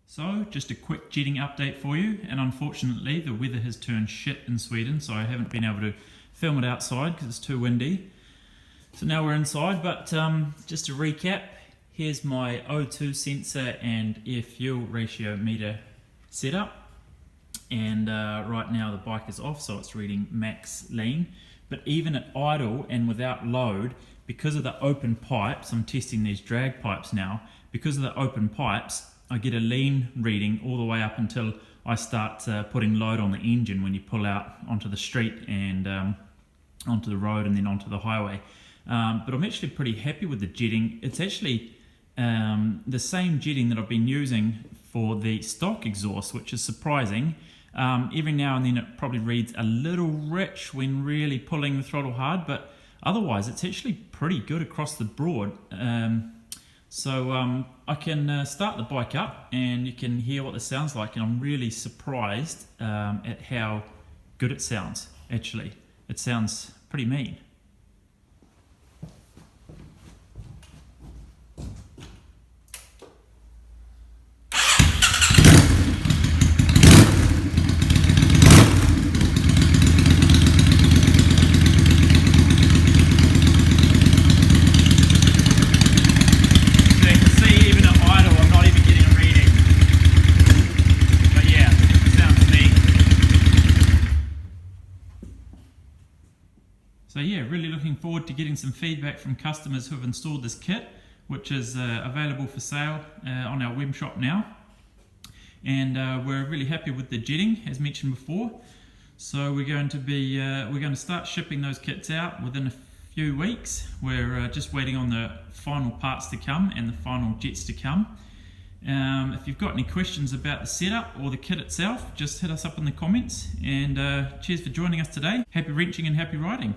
So, just a quick jetting update for you, and unfortunately the weather has turned shit in Sweden, so I haven't been able to film it outside because it's too windy. So now we're inside, but just to recap, here's my O2 sensor and air fuel ratio meter setup. And right now the bike is off, so it's reading max lean. But even at idle and without load, because of the open pipes, I'm testing these drag pipes now, because of the open pipes, I get a lean reading all the way up until I start putting load on the engine when you pull out onto the street and onto the road and then onto the highway. But I'm actually pretty happy with the jetting. It's actually the same jetting that I've been using for the stock exhaust, which is surprising. Every now and then it probably reads a little rich when really pulling the throttle hard, but otherwise it's actually pretty good across the board. So I can start the bike up and you can hear what this sounds like, and I'm really surprised at how good it sounds. Actually, it sounds pretty mean. So yeah, really looking forward to getting some feedback from customers who have installed this kit, which is available for sale on our web shop now. And we're really happy with the jetting, as mentioned before. So we're going to start shipping those kits out within a few weeks. We're just waiting on the final parts to come and the final jets to come. If you've got any questions about the setup or the kit itself, just hit us up in the comments. And cheers for joining us today. Happy wrenching and happy riding.